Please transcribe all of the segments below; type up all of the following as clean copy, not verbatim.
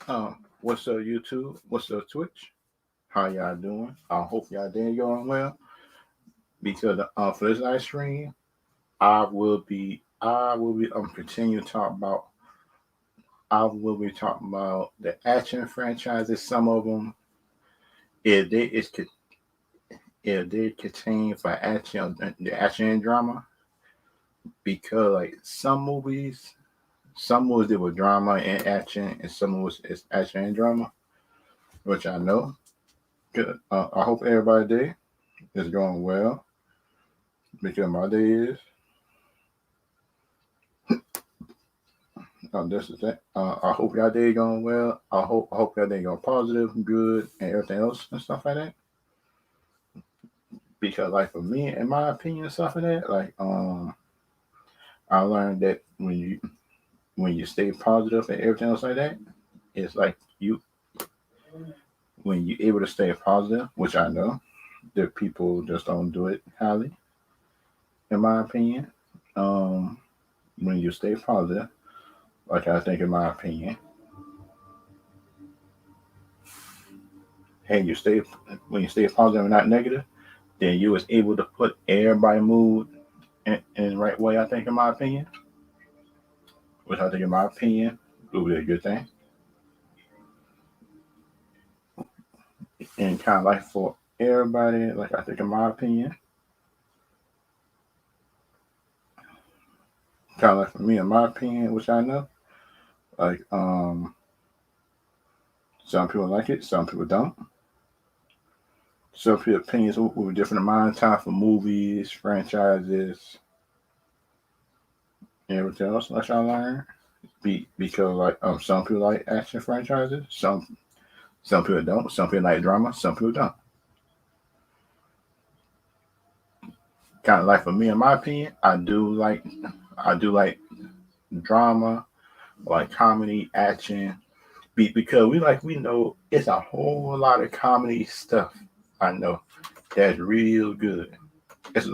What's up, YouTube? What's up, Twitch? How y'all doing? I hope y'all day going well. Because for this live stream, I will be continue to talk about. I will be talking about the action franchises. Some of them, if they is if they contain for action, the action and drama, because like some movies they were drama and action, and some movies is action and drama, which I know. Good. I hope everybody day is going well because my day is. This is that. I hope y'all day going well. I hope y'all day going positive, good, and everything else and stuff like that. Because like for me, in my opinion, stuff like that, I learned that when you stay positive and everything else like that, it's like you when you able to stay positive, which I know that people just don't do it highly, in my opinion. Um, when you stay positive, like I think in my opinion, hey, you stay when you stay positive and not negative, then you was able to put everybody mood in the right way. I think, in my opinion, which I think, in my opinion, would be a good thing, and kind of like for everybody. Like I think, in my opinion, kind of like for me, in my opinion, which I know, like some people like it, some people don't. Some people's opinions will be different in mine. Time for movies, franchises, and everything else. Like I learned, because like some people like action franchises, some people don't. Some people like drama. Some people don't. Kind of like for me, in my opinion, I do like drama, like comedy, action. Because we know it's a whole lot of comedy stuff. I know that's real good. It's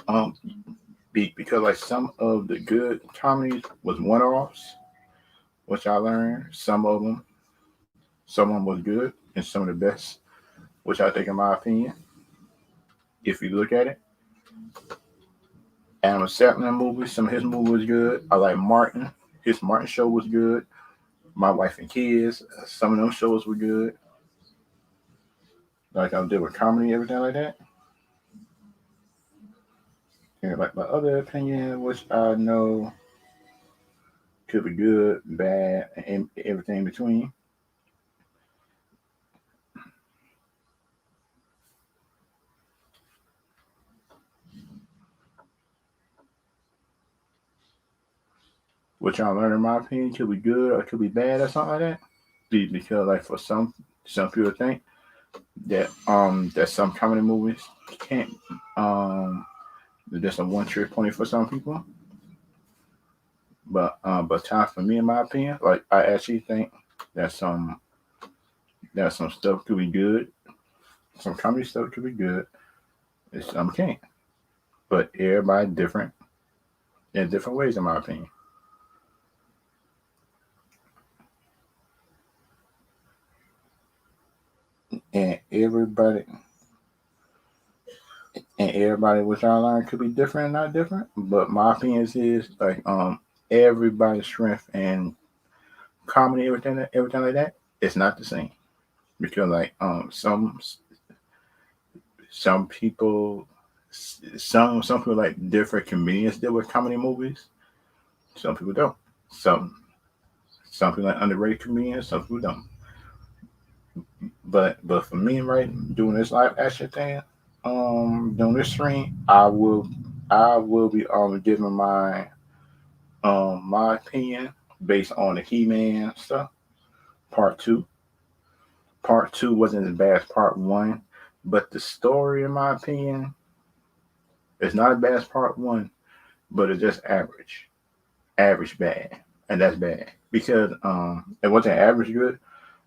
um because like some of the good comedies was one offs, which I learned. Some of them was good, and some of the best, which I think, in my opinion, if you look at it. Adam Sandler movie, some of his movie was good. I like Martin. His Martin show was good. My Wife and Kids, some of them shows were good. Like I did with comedy, everything like that. And like my other opinion, which I know could be good, bad, and everything in between. Which I learned, in my opinion, could be good or could be bad or something like that. Because like for some people think that some comedy movies can't there's a one trick pony for some people. But time for me, in my opinion, like I actually think that some stuff could be good, some comedy stuff could be good, and some can't. But everybody different in different ways, in my opinion. And everybody which I learned could be different and not different. But my opinion is like everybody's strength and comedy, everything like that, it's not the same. Because like some people some people like different comedians deal with comedy movies. Some people don't. Some some people like underrated comedians. Some people don't. But for me, right, doing this live action thing, doing this stream, I will be giving my opinion based on the He Man stuff. Part two. Part two wasn't as bad as part one, but the story, in my opinion, is not as bad as part one, but it's just average. Average bad. And that's bad. Because it wasn't average good,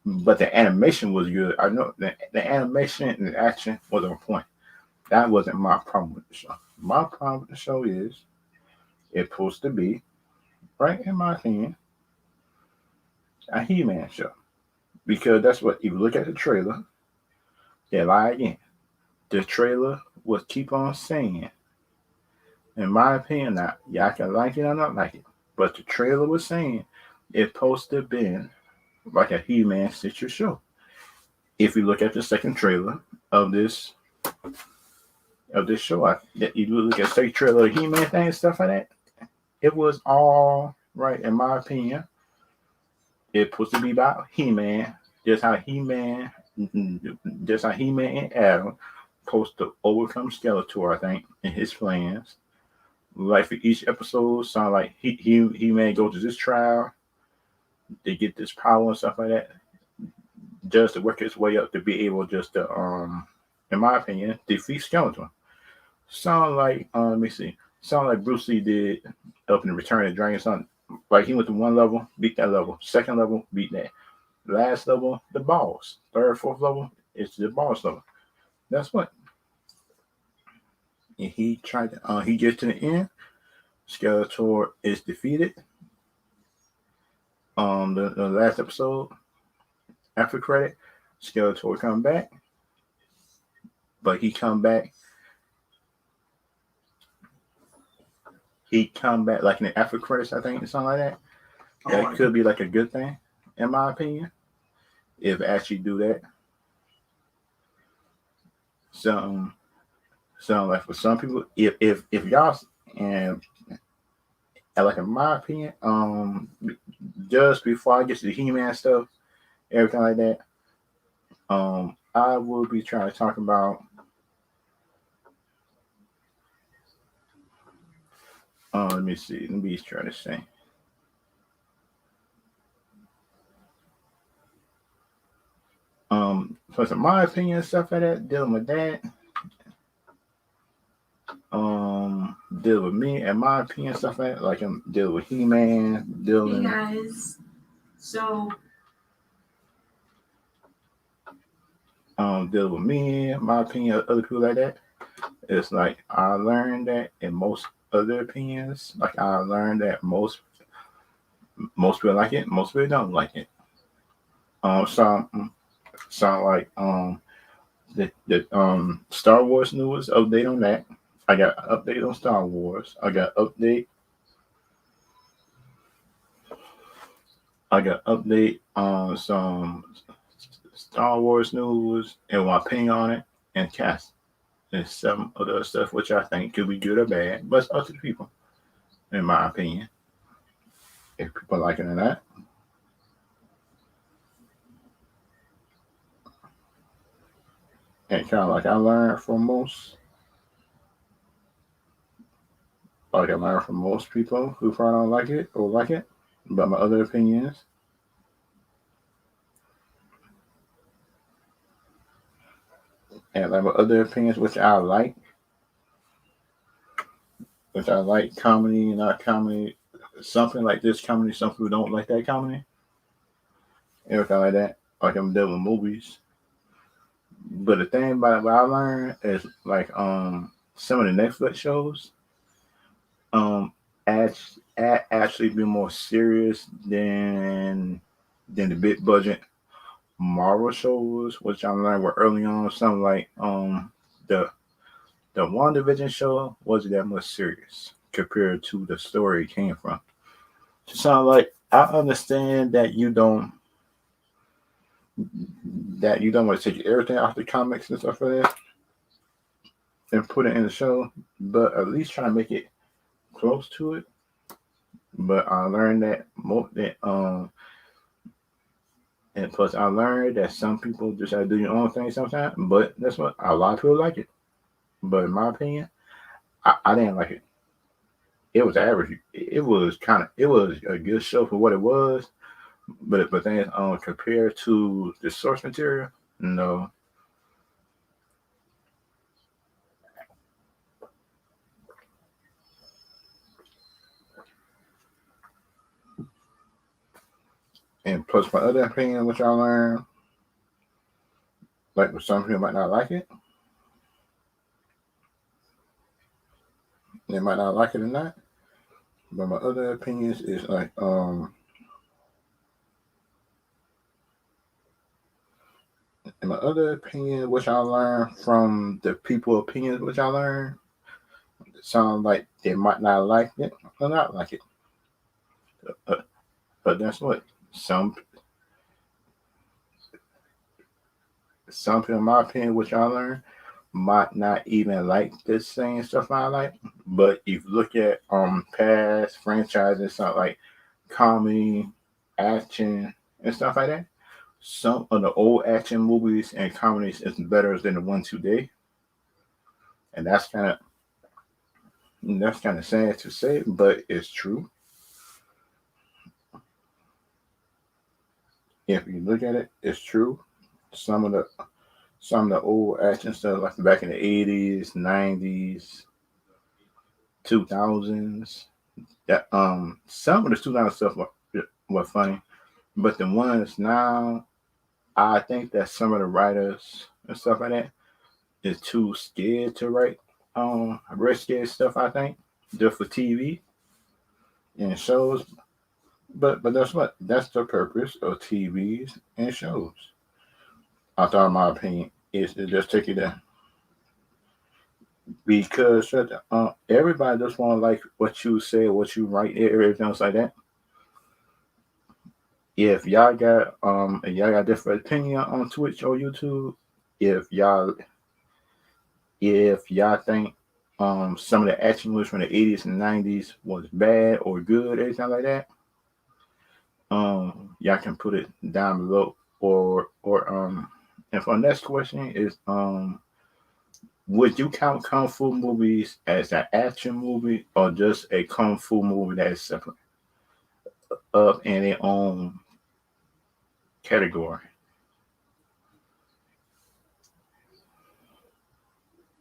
but the animation was good. I know the animation and the action was on point. That wasn't my problem with the show. My problem with the show is it's supposed to be, right, in my opinion, a He-Man show. Because that's what, if you look at the trailer, they lie again. The trailer would keep on saying, in my opinion, now, y'all can like it or not like it, but the trailer was saying it's supposed to have been like a He-Man Stitcher show. If you look at the second trailer of this show, you look at the second trailer of He-Man thing and stuff like that, it was all right in my opinion. It's supposed to be about He-Man, just how He-Man, just how He-Man and Adam supposed to overcome Skeletor, I think, in his plans. Like for each episode, sound like He-Man go to this trial, they get this power and stuff like that, just to work his way up to be able just to, in my opinion, defeat Skeletor. Sound like, let me see, sound like Bruce Lee did up in the Return of the Dragon. Son, like he went to one level, beat that level. Second level, beat that. Last level, the boss. Third, fourth level, it's the boss level. That's what. And he tried to, he gets to the end. Skeletor is defeated. The last episode, after credit, Skeletor come back, but he come back like in the after credits, I think, or something like that. That could be like a good thing, in my opinion, if actually do that. Some like for some people, if y'all and like in my opinion, just before I get to the He-Man stuff, everything like that, I will be trying to talk about let me see, let me try to say. So in my opinion, stuff like that, dealing with that, deal with me and my opinion, stuff like I'm dealing with He-Man, dealing. Hey guys, so deal with me, my opinion, other people like that. It's like I learned that in most other opinions, like I learned that most people like it, most people don't like it. Sound like the Star Wars news update on that. I got an update on Star Wars. I got update on some Star Wars news and my opinion on it and cast and some other stuff which I think could be good or bad, but it's up to the people, in my opinion. If people like it or not. And kind of like I learned from most people who probably don't like it or like it, but my other opinions. And like my other opinions, which I like comedy, not comedy, something like this comedy. Some people don't like that comedy, everything like that. Like I'm dealing with movies. But the thing about what I learned is like some of the Netflix shows um actually be more serious than the big budget Marvel shows, which I learned were early on. Something like the WandaVision show wasn't that much serious compared to the story it came from. So sound like I understand that you don't want to take everything off the comics and stuff like that and put it in the show, but at least try to make it close to it. But I learned that and plus I learned that some people just have to do your own thing sometimes. But that's what a lot of people like it. But in my opinion, I didn't like it. It was average. It was a good show for what it was. But then compared to the source material, no. And plus my other opinion, which I learned, like some people might not like it. They might not like it or not. But my other opinions is like in my other opinion, which I learned from the people opinions, which I learned, it sounds like they might not like it or not like it. Uh, but that's what some some people, in my opinion, which I learned, might not even like the same stuff I like. But if you look at past franchises, stuff like comedy, action, and stuff like that, some of the old action movies and comedies is better than the ones today, and that's kind of sad to say, but it's true. If you look at it, it's true. Some of the some of the old action stuff, like back in the 80s, 90s, 2000s, that some of the 2000 stuff were funny, but the ones now, I think that some of the writers and stuff like that is too scared to write risky stuff. I think just for TV and shows, but that's the purpose of TVs and shows. I thought, in my opinion, is to just take it there because everybody just want to like what you say, what you write, everything else like that. If y'all got different opinion on Twitch or YouTube, if y'all if y'all think some of the action movies from the 80s and 90s was bad or good, anything like that, y'all can put it down below. Or and for the next question is would you count kung fu movies as an action movie or just a kung fu movie that is separate up in their own category?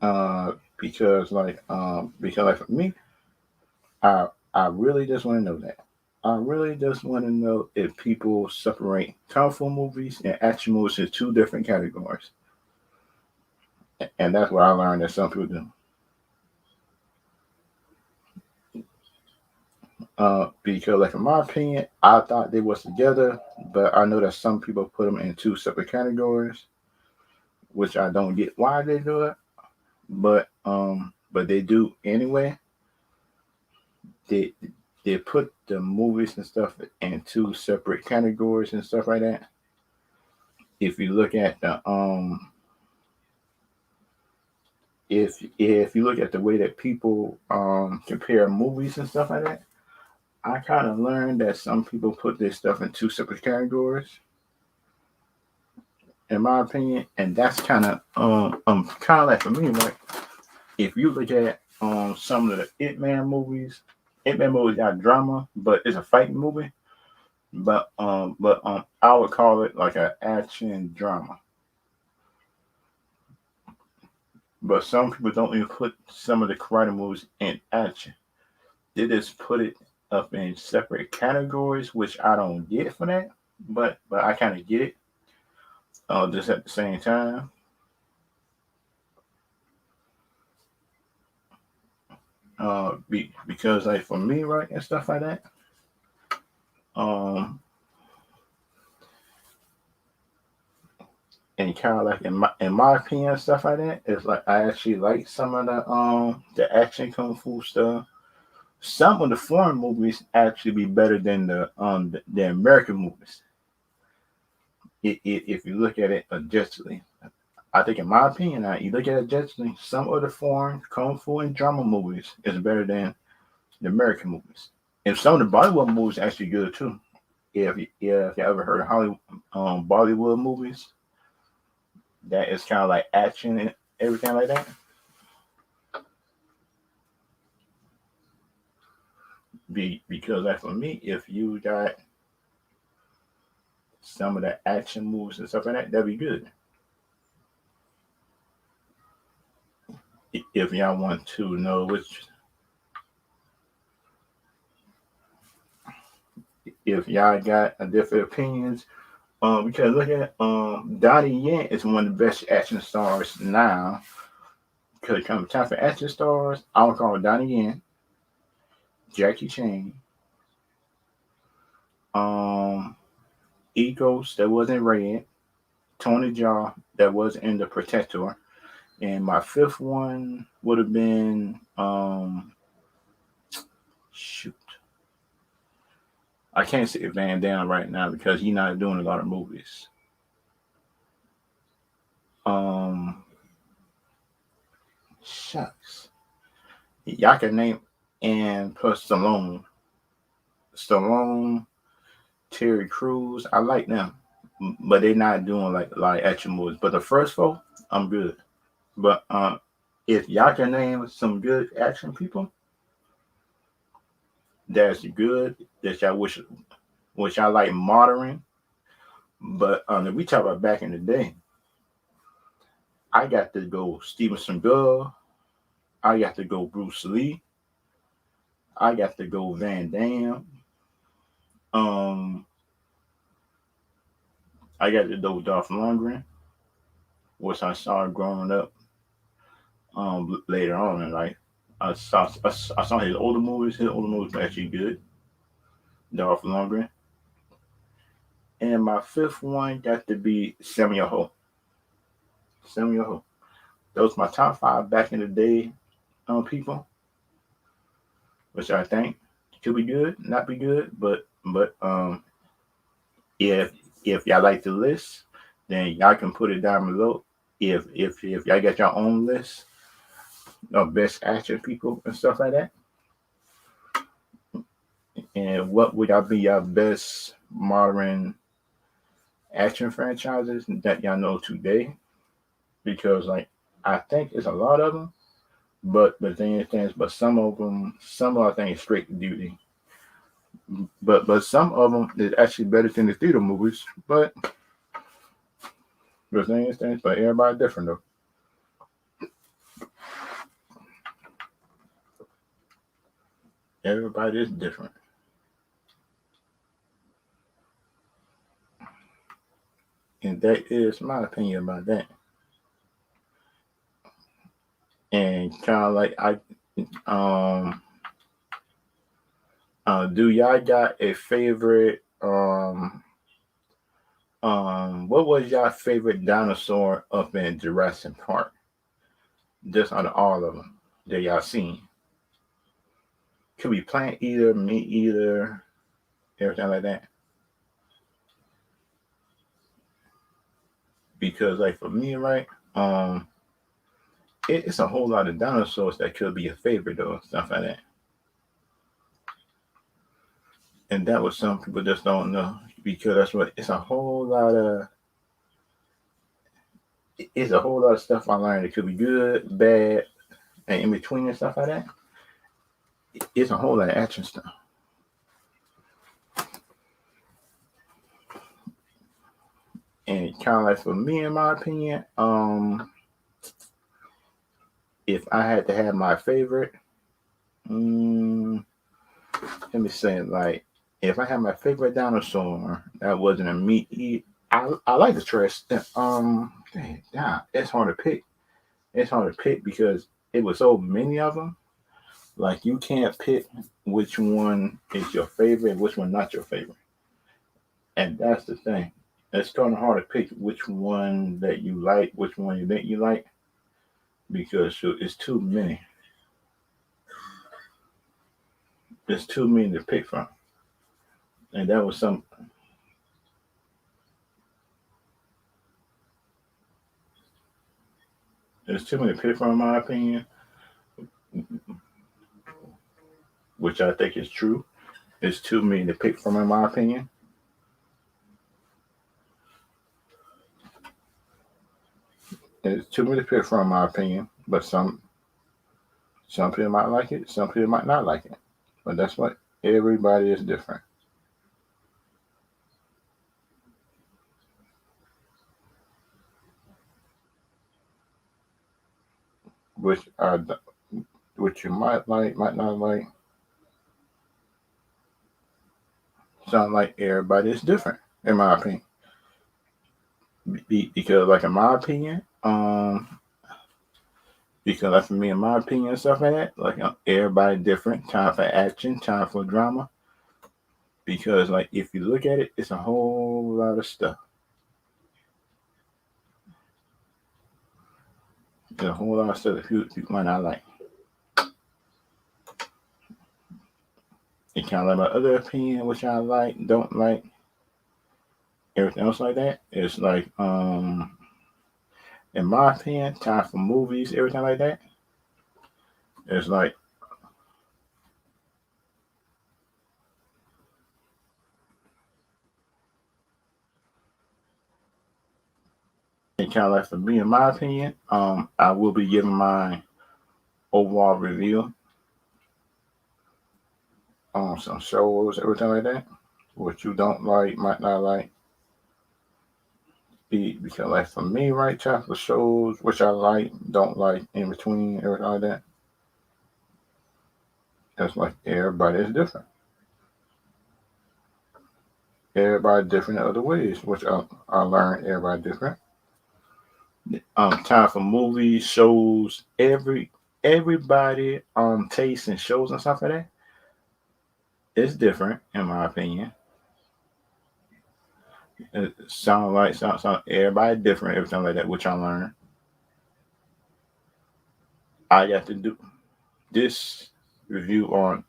Uh, because like for me, I I really just want to know that. I really just want to know if people separate kung fu movies and action movies into two different categories, and that's what I learned that some people do. Because, like in my opinion, I thought they was together, but I know that some people put them in two separate categories, which I don't get why they do it, but they do anyway. They they put the movies and stuff in two separate categories and stuff like that. If you look at the if you look at the way that people compare movies and stuff like that, I kind of learned that some people put this stuff in two separate categories, in my opinion, and that's kind of like for me, like if you look at some of the Ip Man movies got drama, but it's a fighting movie, but I would call it like an action drama. But some people don't even put some of the karate movies in action. They just put it up in separate categories, which I don't get for that. But I kind of get it. Just at the same time, because like for me, right, and stuff like that. Um, and kind of like in my opinion, stuff like that, it's like I actually like some of the action kung fu stuff. Some of the foreign movies actually be better than the American movies. If you look at it objectively, I think in my opinion, now you look at it objectively, some of the foreign kung fu and drama movies is better than the American movies. And some of the Bollywood movies actually good too. If you ever heard of Hollywood Bollywood movies, that is kind of like action and everything like that. Because like for me, if you got some of the action movies and stuff like that, that'd be good. If y'all want to know which, if y'all got a different opinions, because look at Donnie Yen is one of the best action stars now. Because it comes time for action stars, I would call Donnie Yen, Jackie Chan, um, Egos that wasn't red, Tony Jaa that was in The Protector, and my fifth one would have been shoot. I can't say Van Damme right now because he's not doing a lot of movies. Um, Shucks. Y'all can name and plus Stallone, Terry Crews. I like them, but they're not doing like a lot of action movies. But the first four, I'm good. But if y'all can name some good action people that's good, that y'all wish, which I like modern. But if we talk about back in the day, I got to go Steven Seagal. I got to go Bruce Lee. I got to go Van Damme. Um, I got to go Dolph Lundgren, which I saw growing up. Later on in life, I saw his older movies. His older movies were actually good. Dolph Lundgren. And my fifth one got to be Samuel Ho. Samuel Ho. Those my top five back in the day people, which I think could be good, not be good, but if y'all like the list, then y'all can put it down below. If y'all got your own list of best action people and stuff like that, and what would y'all be your best modern action franchises that y'all know today? Because like I think it's a lot of them, but the thing is, but some of them, some of I think is straight to duty. But some of them is actually better than the theater movies. But the thing is, but everybody different though. Everybody is different, and that is my opinion about that. And kind of like um do y'all got a favorite what was y'all favorite dinosaur up in Jurassic Park? Just out of all of them that y'all seen. Could be plant eater, meat eater, everything like that. Because like for me, right, it's a whole lot of dinosaurs that could be a favorite though, stuff like that. And that was some people just don't know because that's what it's a whole lot of. It's a whole lot of stuff I learned. It could be good, bad, and in between and stuff like that. It's a whole lot of action stuff. And kind of like for me, in my opinion, if I had to have my favorite, mm, let me say it like if I had my favorite dinosaur that wasn't a meat eat, I like the trash. Dang, yeah, it's hard to pick. It's hard to pick because it was so many of them. Like you can't pick which one is your favorite, which one not your favorite, and that's the thing. It's kind of hard to pick which one that you like, which one you think you like, because it's too many. There's too many to pick from, and that was some. There's too many to pick from, in my opinion, which I think is true. There's too many to pick from, in my opinion. There's too many to pick from, in my opinion. But some people might like it, some people might not like it. But that's what everybody is different. Which are which you might like, might not like. Sound like everybody is different, in my opinion. Because, like, in my opinion, because, like, for me, in my opinion, and stuff like that, like, everybody different. Time for action, time for drama. Because, like, if you look at it, it's a whole lot of stuff. There's a whole lot of stuff that people might not like. And kind of like my other opinion, which I like, don't like, everything else like that. It's like, in my opinion, time for movies, everything like that. It's like, and kind of like for me, in my opinion, I will be giving my overall review on some shows, everything like that. What you don't like, might not like. Because like for me, right, time for shows, which I like, don't like, in between, everything like that. It's like everybody is different. Everybody different in other ways, which I learned everybody different. Time for movies, shows, everybody taste and shows and stuff like that. It's different in my opinion. It sound everybody different, everything like that, which I learned. I got to do this review on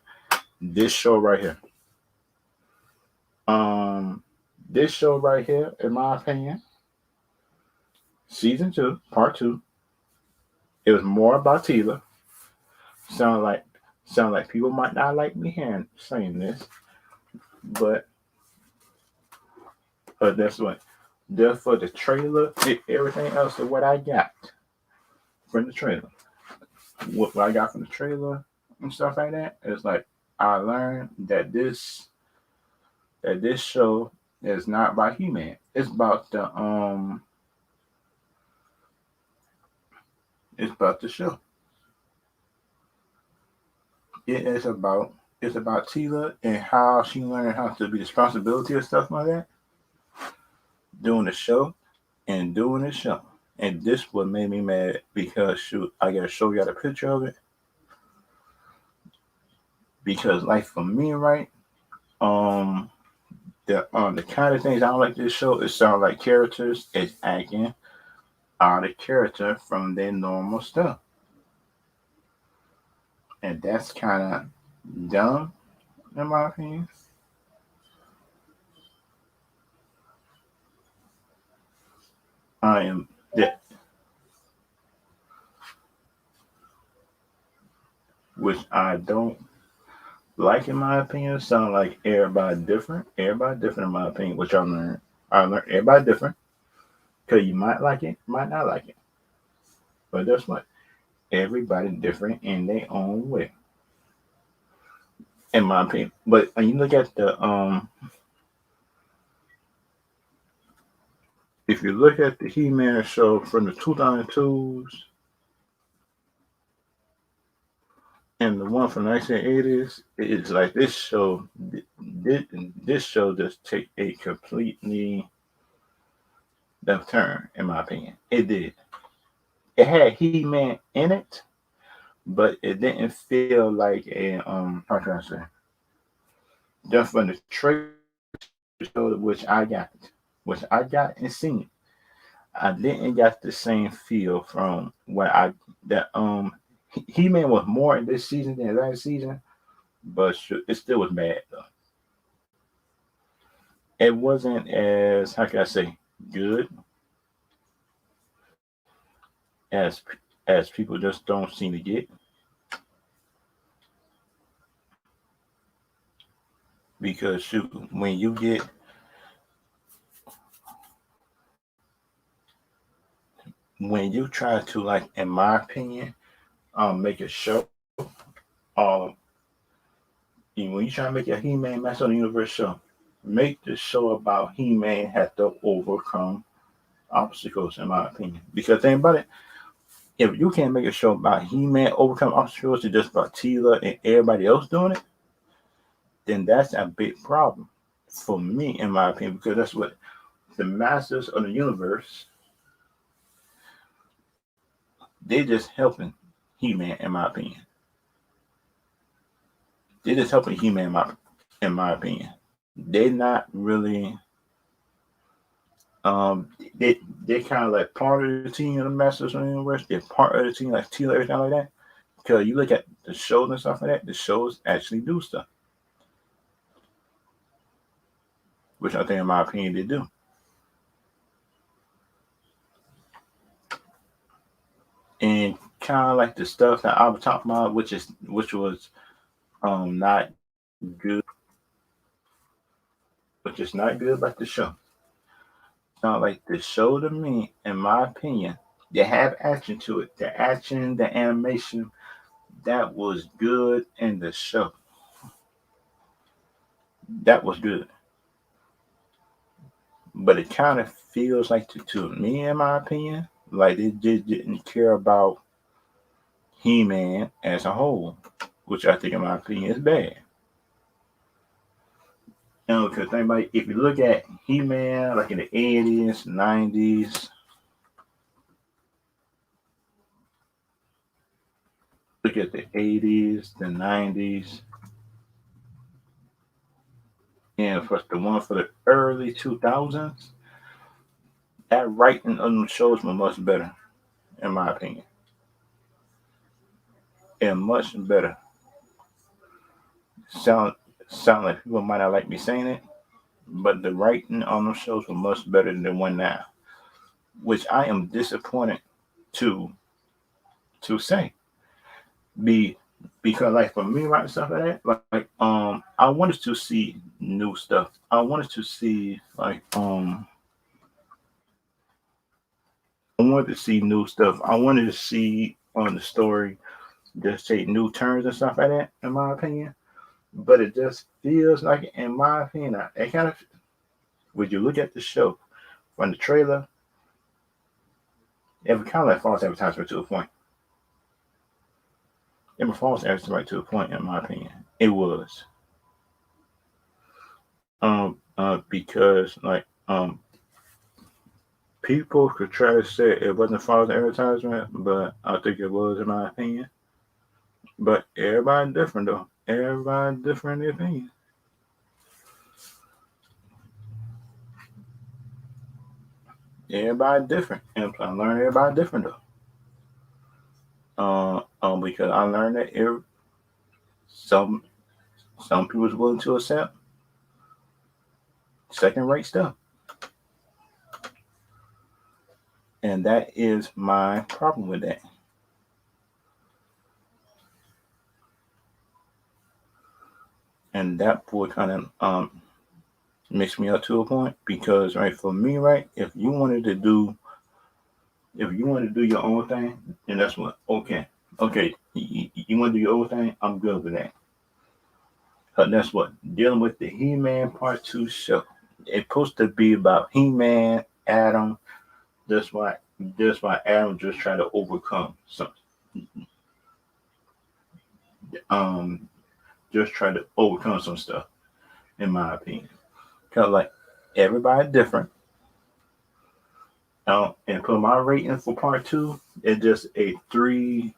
this show right here. Um this show right here, in my opinion, season two, part two, it was more about Tila. Sound like sound like people might not like me hearing saying this, but that's what just for the trailer, everything else of what I got from the trailer. What I got from the trailer and stuff like that, it's like I learned that this show is not about He-Man. It's about the show. It is about it's about Tila and how she learned how to be responsibility and stuff like that, doing the show and doing the show. And this what made me mad because shoot, I gotta show you all a picture of it. Because like for me, right, um the kind of things I don't like this show, it sound like characters is acting out of character from their normal stuff. And that's kinda dumb in my opinion. I am that which I don't like in my opinion. Sound like everybody different. Everybody different in my opinion, which I learned. I learned everybody different. Cause you might like it, might not like it. But that's what everybody different in their own way, in my opinion. But when you look at the if you look at the He-Man show from the 2002s and the one from the 1980s, it's like this, this show just take a completely left turn, in my opinion. It did. It had He-Man in it, but it didn't feel like a how can I say? Just from the trailer show which I got and seen, I didn't get the same feel from what I that He Man was more in this season than last season, but it still was bad though. It wasn't as how can I say good as as people just don't seem to get because shoot when you try to like in my opinion make a show um when you try to make a He-Man Master of the Universe show, make the show about He-Man had to overcome obstacles, in my opinion. Because think about it, if you can't make a show about He-Man overcome obstacles to just about Tila and everybody else doing it, then that's a big problem for me, in my opinion. Because that's what the Masters of the Universe they just helping He-Man, in my opinion. They just helping He-Man, in my opinion. They're not really They kind of like part of the team in the Masters Universe. They're part of the team, like teal everything like that. Because you look at the shows and stuff like that, the shows actually do stuff, which I think, in my opinion, they do. And kind of like the stuff that I was talking about, which was not good, which is not good about the show. Not like the show to me, in my opinion, they have action to it. The action, the animation, that was good in the show. That was good. But it kind of feels like to me, in my opinion, like they just didn't care about He-Man as a whole, which I think, in my opinion, is bad. Because think about it, if you look at He-Man, like in the 80s, 90s, look at the 80s, the 90s, and for the one for the early 2000s, that writing on the shows was much better, in my opinion, and much better. Sound sound like people might not like me saying it, but the writing on those shows was much better than the one now, which I am disappointed to say. Be because, like, for me, right, stuff like that, like I wanted to see new stuff. I wanted to see, like, I wanted to see new stuff. I wanted to see on the story just take new turns and stuff like that, in my opinion. But it just feels like, in my opinion, it kind of, when you look at the show from the trailer, it was kind of like false advertisement to a point. It was false advertisement to a point, in my opinion. It was. Because, like, people could try to say it wasn't false advertisement, but I think it was, in my opinion. But everybody different, though. Everybody different in their opinion. Everybody different, and I learned everybody different, though. Because I learned that some some people's willing to accept second rate stuff, and that is my problem with that. And that would kind of mix me up to a point, because, right, for me, right, if you wanted to do your own thing, then that's what, okay, you want to do your own thing, I'm good with that. But that's what, dealing with the He-Man Part Two show. It's supposed to be about He-Man, Adam. That's why Adam just trying to overcome some, um just try to overcome some stuff, in my opinion. Cause, like, everybody different. And for my rating for Part Two, it's just a three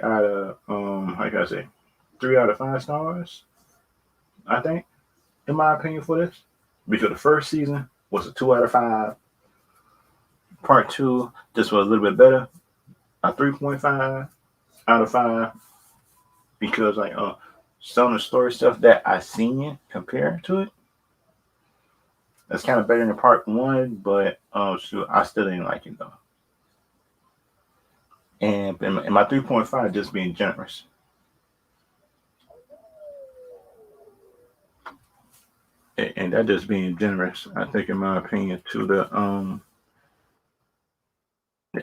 out of, how can I say, 3 out of 5 stars. I think, in my opinion, for this, because the first season was a 2 out of 5. Part two just was a little bit better, a 3.5 out of 5, because, like, some of the story stuff that I seen compared to it, that's kind of better than part one, but shoot, I still didn't like it, though. And my 3.5 just being generous, and that just being generous, I think, in my opinion, to the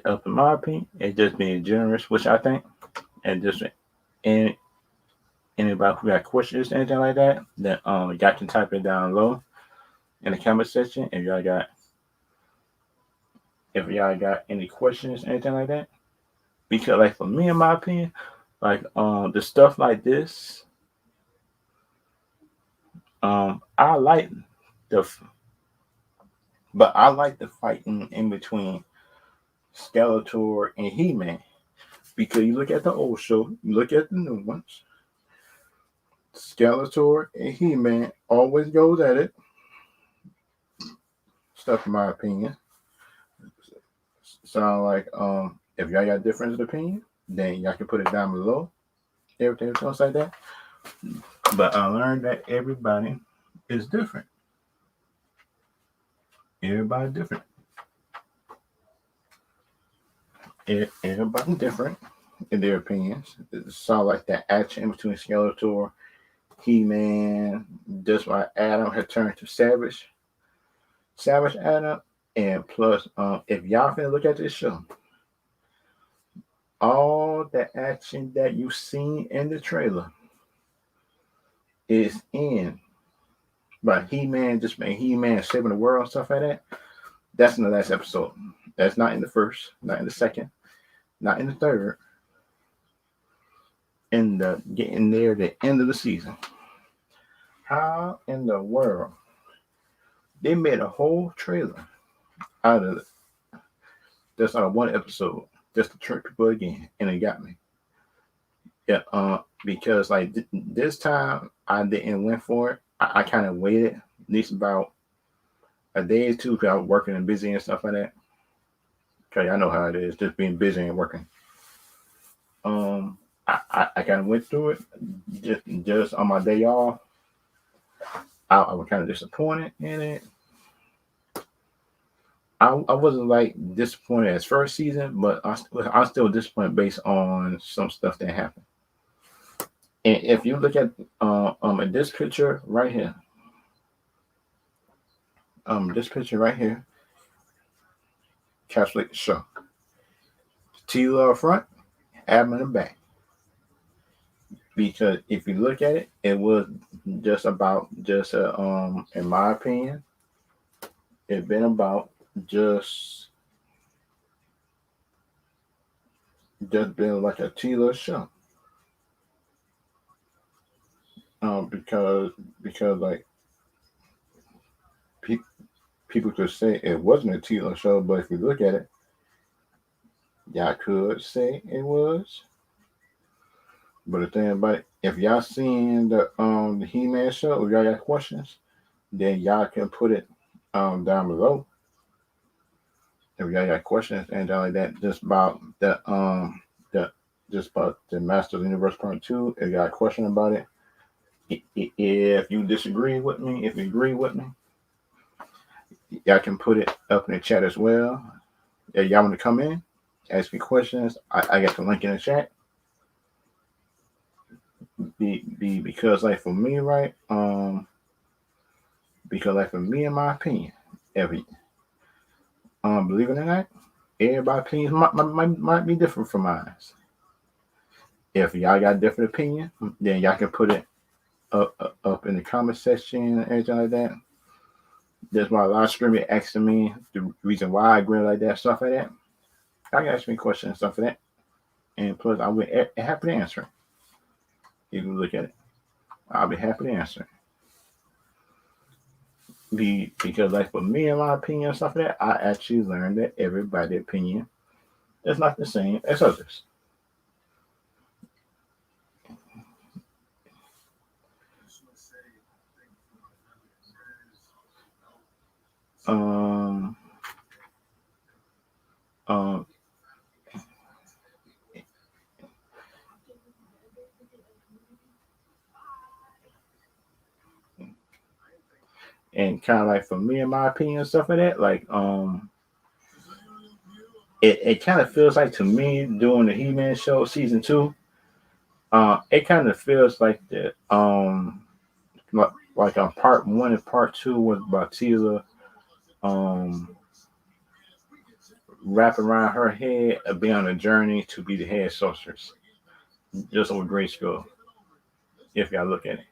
up in my opinion, it's just being generous, which I think, and just, and anybody who got questions, anything like that, y'all can type it down low in the comment section if y'all got any questions, anything like that. Because, like, for me, in my opinion, like, the stuff like this, I like the but I like the fighting in between Skeletor and He-Man, because you look at the old show, you look at the new ones, Skeletor and He-Man always goes at it. Stuff in my opinion. Sound like if y'all got difference of opinion, then y'all can put it down below. Everything else like that. But I learned that everybody is different. Everybody different. Everybody different in their opinions. It sound like that action between Skeletor, He-Man. That's why Adam had turned to Savage Adam. And plus, if y'all finna look at this show, all the action that you seen in the trailer is in. But He-Man just made He-Man saving the world and stuff like that. That's in the last episode. That's not in the first, not in the second, not in the third. In the getting near the end of the season. How in the world they made a whole trailer out of it? That's on one episode just to trick people again, and it got me. Yeah, because like this time I didn't went for it. I kind of waited at least about a day or two because I was working and busy and stuff like that. Okay, I know how it is, just being busy and working. I kind of went through it just on my day off. I was kind of disappointed in it. I wasn't like disappointed as first season, but I'm still disappointed based on some stuff that happened. And if you look at in this picture right here, this picture right here, Catholic show. Tila up front, Adam in the back. Because if you look at it, it was just about in my opinion, it's been about just just been like a Tila show. Because like pe- people could say it wasn't a Tila show, but if you look at it, y'all could say it was. But the thing about it, if y'all seen the He-Man show, if y'all got questions, then y'all can put it down below. If y'all got questions and like that, just about the Master of the Universe Part Two. If you got a question about it, if you disagree with me, if you agree with me, y'all can put it up in the chat as well. If y'all want to come in, ask me questions, I got the link in the chat. Because like for me, right? Because like for me, in my opinion, every believe it or not, everybody's opinions might be different from mine. If y'all got a different opinion, then y'all can put it up in the comment section and everything like that. That's why a lot of streamers asking me the reason why I agree like that, stuff like that. I can ask me questions and stuff like that. And plus, I will be happy to answer. You can look at it. I'll be happy to answer. Because like for me, in my opinion and stuff like that, I actually learned that everybody's opinion is not the same as others. Um, um, and kind of like for me, in my opinion, and stuff like that, like it kind of feels like to me doing the He-Man show season two. It kind of feels like the like on part one and part two was Batila um wrapping around her head of being on a journey to be the head sorceress, just over grade school. If y'all look at it,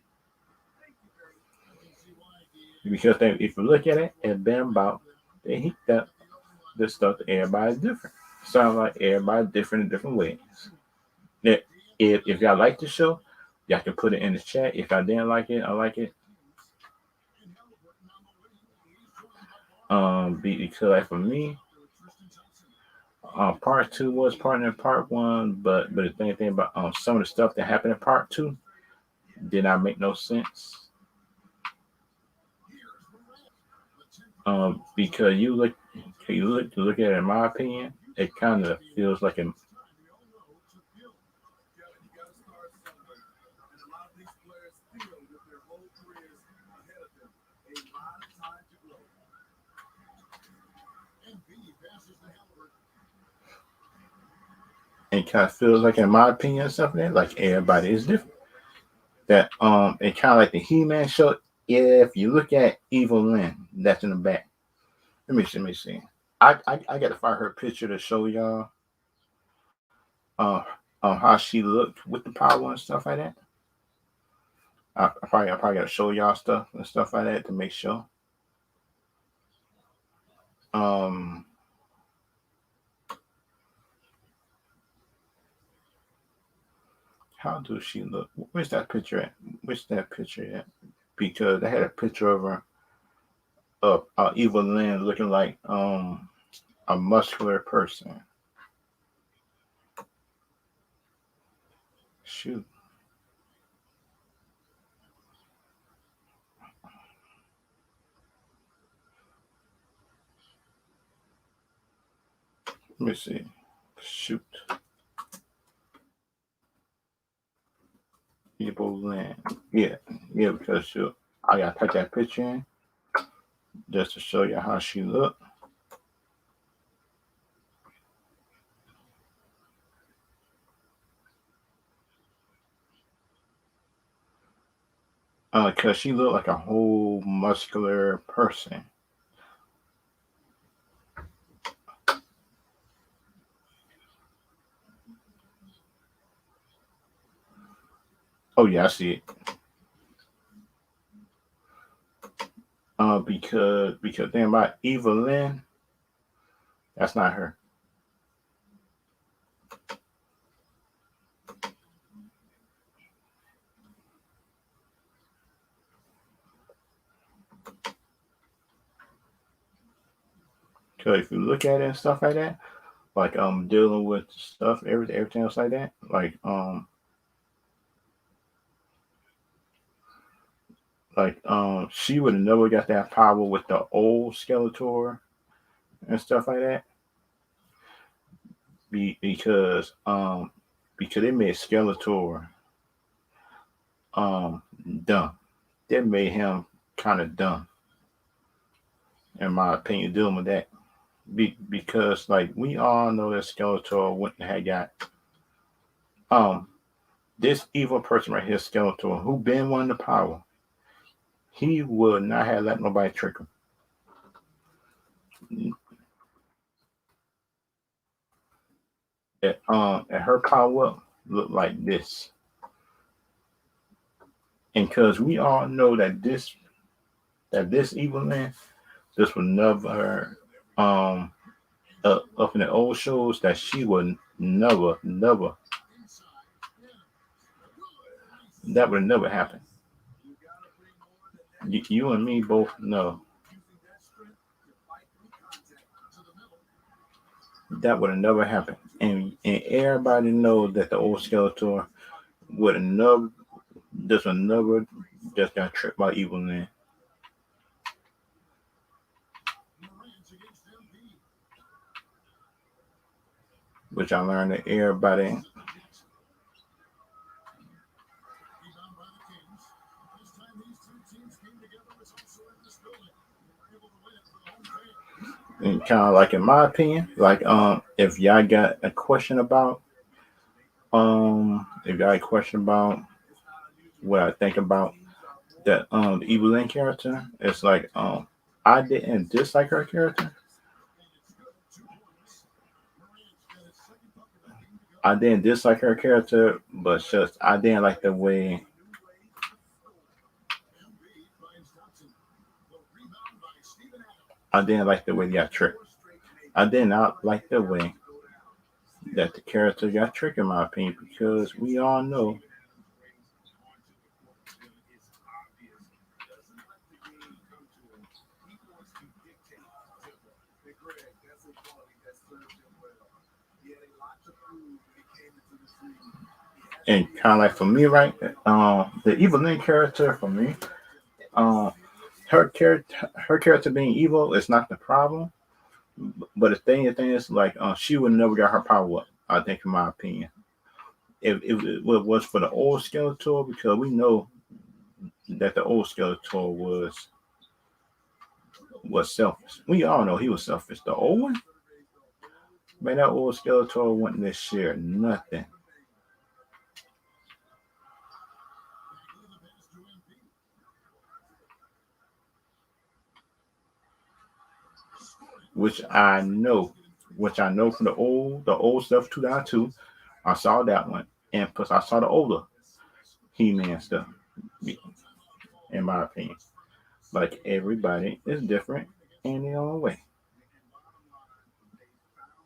because if you look at it, it's been about they hit that the stuff that everybody's different. Sounds like everybody different in different ways. Now, if y'all like the show, y'all can put it in the chat. If I didn't like it, I like it. Because like for me, part two was part in part one, but the thing about some of the stuff that happened in part two Did not make no sense. Because you look at it, in my opinion, it kind of feels like a it kind of feels like, in my opinion, something like everybody is different. That it kind of like the He-Man show. If you look at Evil Lynn, that's in the back. Let me see. I got to find her picture to show y'all how she looked with the power and stuff like that. I probably got to show y'all stuff and stuff like that to make sure. Um, how does she look? Where's that picture at? Where's that picture at? Because I had a picture of her of Evil Lynn looking like a muscular person. Shoot, let me see. Shoot, Evil Lynn. Yeah, yeah, because shoot, I gotta type that picture in just to show you how she looked. Cause she looked like a whole muscular person. Oh yeah, I see it. Because think about Eva Lynn, that's not her. Cause if you look at it and stuff like that, like dealing with stuff, everything else like that, she would have never got that power with the old Skeletor and stuff like that. Because it made Skeletor um dumb. That made him kind of dumb, in my opinion, dealing with that. Because like we all know that Skeletor wouldn't have got um this evil person right here, Skeletor, who been wanting the power. He would not have let nobody trick him. And her power up looked like this. And because we all know that this evil man, this would never up in the old shows that she would never that would never happen. You and me both know that would have never happened. And everybody knows that the old Skeletor would have never just would never just got tricked by evil man. Which I learned that everybody. And kind of like, in my opinion, like if y'all got a question about if y'all got a question about what I think about that the Evil Lynn character, it's like I didn't dislike her character. I didn't dislike her character, but just I didn't like the way they got tricked. I did not like the way that the character got tricked, in my opinion, because we all know And kind of like for me, right? The Evelyn character for me, um, her character being evil is not the problem. But the thing is, like, she would never got her power up. I think, in my opinion, if it was for the old Skeletor, because we know that the old Skeletor was selfish. We all know he was selfish. The old one, man, that old Skeletor wouldn't let share nothing, which I know, from the old stuff 2002. I saw that one, and plus I saw the older He-Man stuff. In my opinion, like, everybody is different in their own way.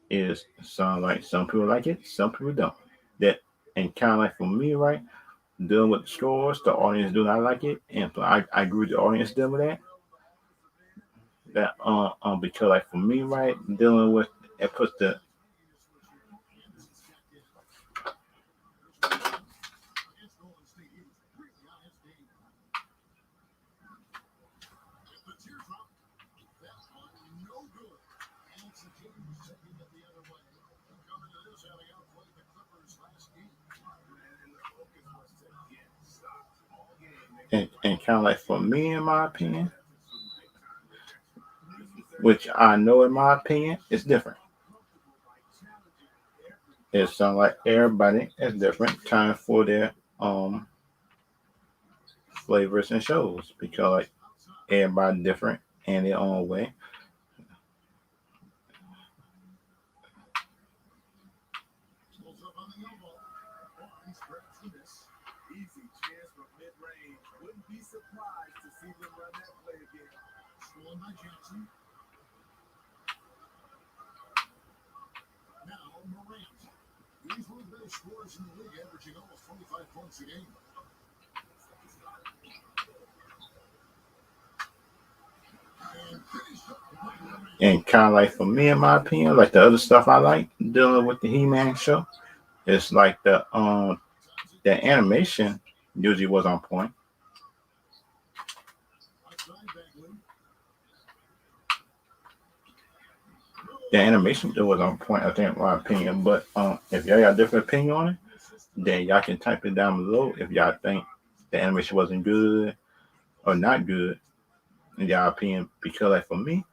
Is some people like it, some people don't. That and kind of like for me, right? Dealing with the scores, the audience do not like it, and I agree with the audience dealing with that. Because, like, for me, right, dealing with it puts the and kind of like for me, in my opinion, which I know in my opinion is different. It sounds like everybody is different. Time for their flavors and shows, because, like, everybody different in their own way. And kind of like for me, in my opinion, like the other stuff I like dealing with the He-Man show, it's like the animation usually was on point. The animation was on point, I think, in my opinion. But if y'all got a different opinion on it, then y'all can type it down below if y'all think the animation wasn't good or not good in y'all opinion. Because, like, for me,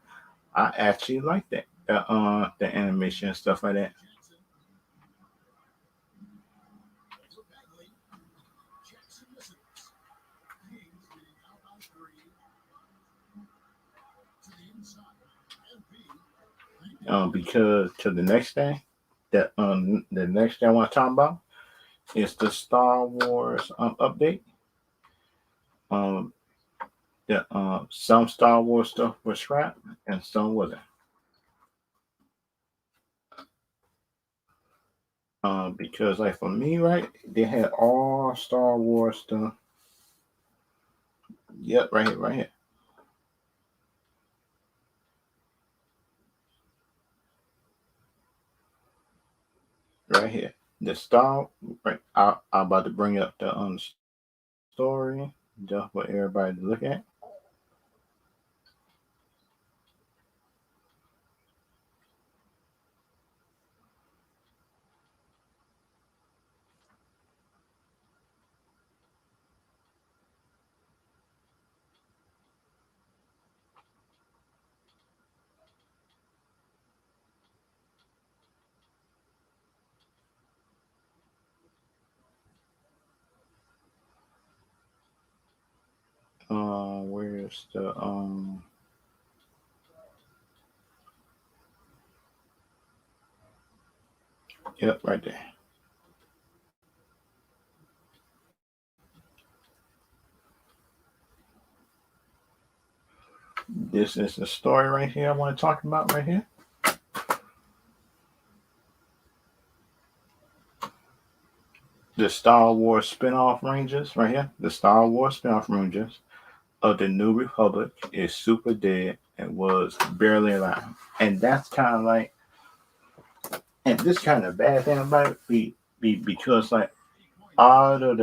I actually like that the animation and stuff like that. Because to the next thing I want to talk about is the Star Wars update. Um, some Star Wars stuff was scrapped and some wasn't. Because, like, for me, right, they had all Star Wars stuff. Yep, right here, right here. The Star, right. I'm about to bring up the story just for everybody to look at. Where's the Yep, right there. This is the story right here I want to talk about right here. The Star Wars spin-off Rangers right here. The Star Wars spin-off Rangers of the New Republic is super dead and was barely alive. And that's kind of and this kind of bad thing about it because, like, all of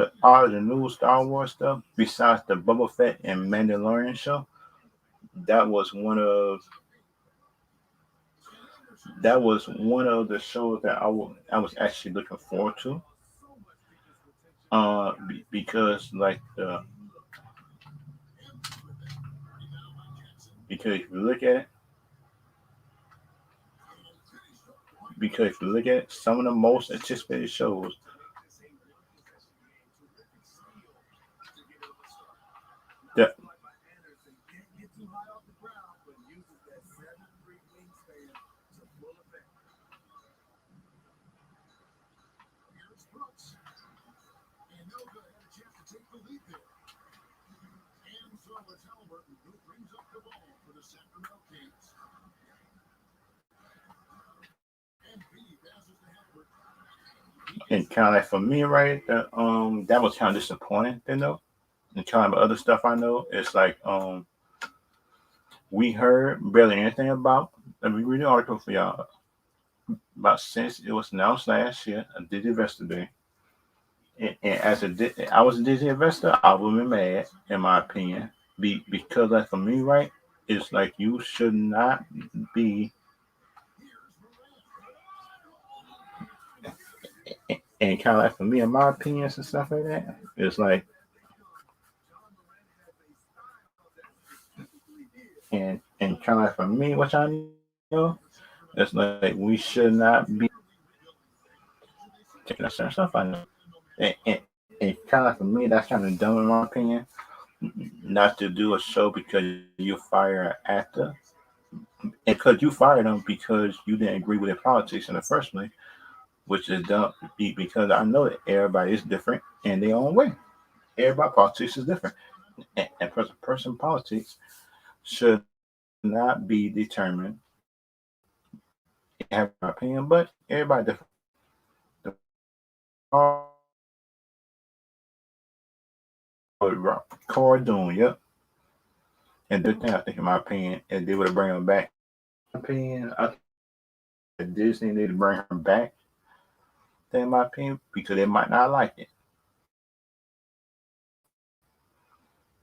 the new Star Wars stuff, besides the Boba Fett and Mandalorian show, that was one of the shows that I was actually looking forward to. Because like because if you look at it, some of the most anticipated shows that and kind of like for me, right, that was kind of disappointing, and kind of other stuff I know. It's like we heard barely anything about. Let me read the article for y'all about since it was announced last year. I did it yesterday, and I was a Disney investor, I would be mad, in my opinion, because like for me, right, it's like you should not be, and kind of like for me, in my opinions and stuff like that, it's like, and kind of like for me, what y'all know, it's like we should not be taking that certain stuff. I know, and kind of like for me, that's kind of dumb in my opinion, not to do a show because you fire an actor, and because you fired them because you didn't agree with their politics in the first place, which is dumb. Because I know that everybody is different in their own way. Everybody politics is different, and person politics should not be determined. I have my opinion, but everybody different. The Car doing, yep. And the thing I think, in my opinion, is they would have bring him back. Opinion, I think that Disney need to bring her back. In my opinion, because they might not like it,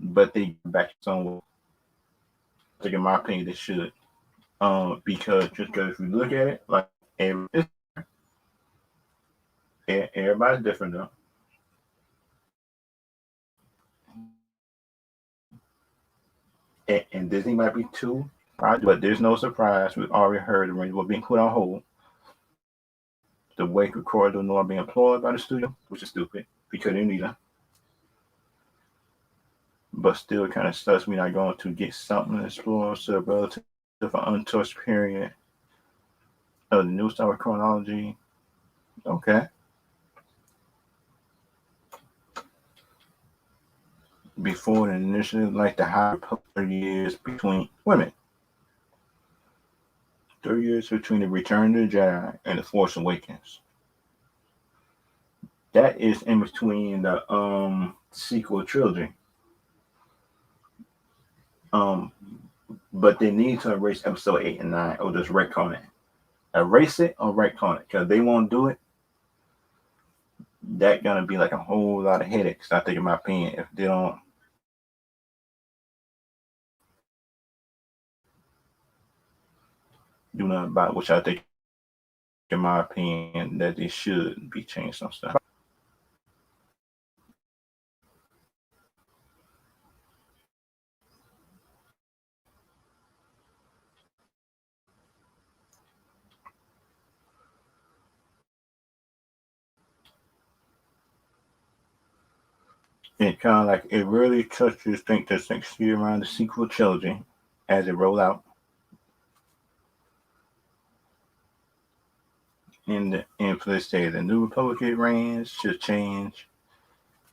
but they get back some way. I think, in my opinion, they should. Because just because if you look at it, like everybody's different though, and Disney might be too. But there's no surprise. We already heard the rings were being put on hold. The way Corridor Noir being employed by the studio, which is stupid because they need them. But still, it kind of sucks. We're not going to get something to explore. So, relative untouched period of the new Star Wars chronology. Okay. Before the initially, like the High Republic years between women. 3 years between the Return of the Jedi and the Force Awakens. That is in between the sequel trilogy. Um, but they need to erase episode 8 and 9 or just retcon it. Erase it or retcon it because they won't do it. That's gonna be like a whole lot of headaches. I think, in my opinion, if they don't do nothing about it, which I think, in my opinion, that they should be changed some stuff. It kind of like it really touches. Think this next year around the sequel trilogy as it roll out in for this day, the New Republic reigns should change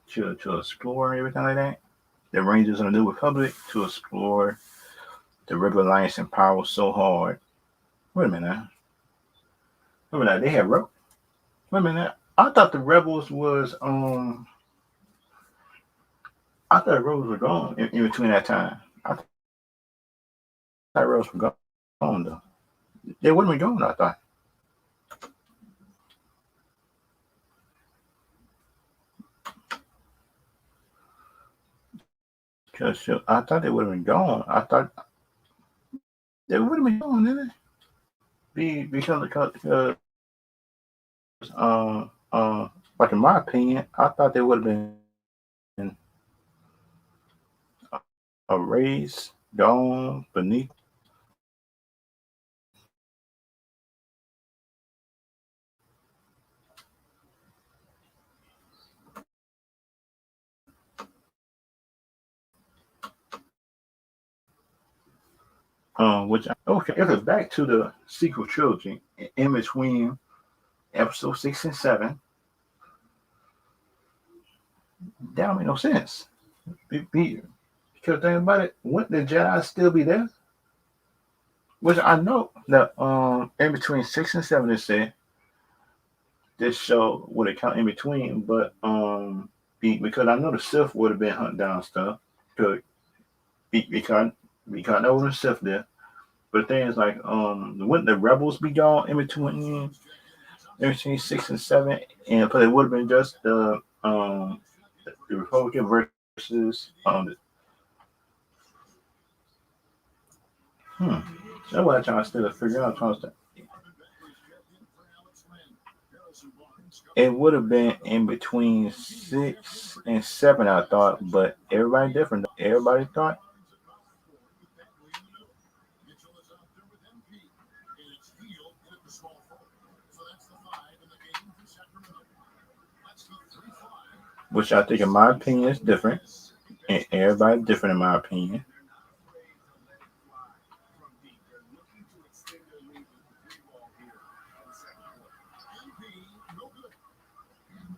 to explore everything like that. The Rangers of the New Republic to explore the Rebel Alliance and power so hard. Wait a minute. Wait a minute. They have rebel. Wait a minute. I thought the rebels was I thought the rebels were gone in between that time. I thought rebels were gone though. They wouldn't be gone. I thought. Cause I thought they would have been gone. I thought they would have been gone, didn't it? Like in my opinion, I thought they would have been erased, gone beneath. Which okay, if it's back to the sequel trilogy in between episode 6 and 7, that don't make no sense. Because think about it, wouldn't the Jedi still be there? Which I know that in between 6 and 7 it said this show would have come in between, but because I know the Sith would have been hunting down stuff, because because because there was a Sith there. But the thing is like wouldn't the rebels be gone in between 6 and 7, and but it would have been just the Republican versus hmm. That's what I'm trying to still figure out. It would have been in between 6 and 7, I thought, but everybody different. Everybody thought, which I think, in my opinion, is different, and everybody different, in my opinion.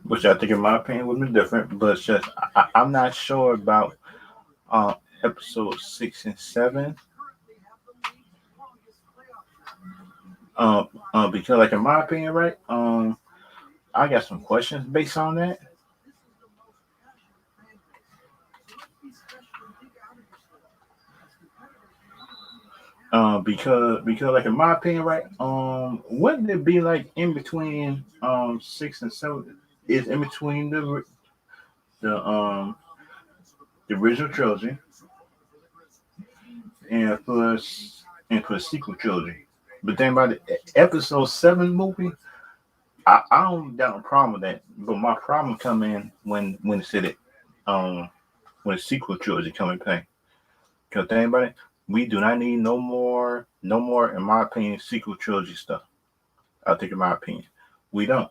Which I think, in my opinion, would be different, but it's just I'm not sure about uh, episode 6 and 7. Because, like, in my opinion, right, I got some questions based on that. Because like in my opinion, right, wouldn't it be like in between 6 and 7? Is in between the original trilogy and plus sequel trilogy. But then by the episode 7 movie, I don't got no problem with that. But my problem come in when it said it um when the sequel trilogy come in play. Because think about it, we do not need no more, in my opinion, sequel trilogy stuff. I think, in my opinion, we don't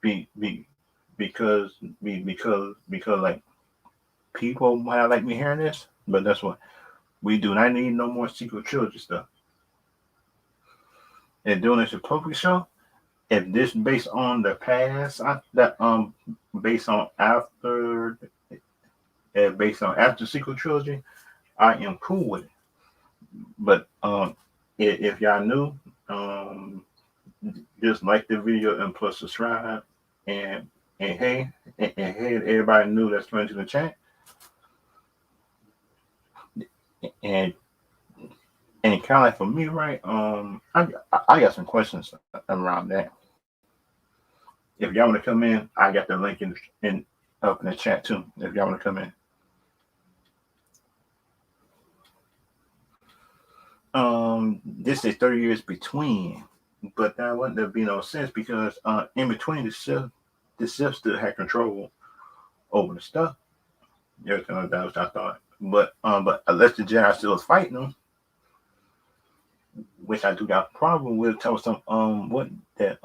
be because because like people might not like me hearing this, but that's what we do not need no more sequel trilogy stuff. And doing this appropriate show, if this based on the past, that based on after based on after sequel trilogy, I am cool with it. But if y'all new, um, just like the video and plus subscribe, and and hey, and hey, everybody new that's coming to the chat, and kind of like for me, right? I got some questions around that. If y'all want to come in, I got the link in up in the chat too. If y'all want to come in, this is 30 years between, but that wouldn't be no sense because in between the Sith still had control over the stuff. Everything like that was I thought. But unless the Jedi still was fighting them, which I do got a problem with, tell some what that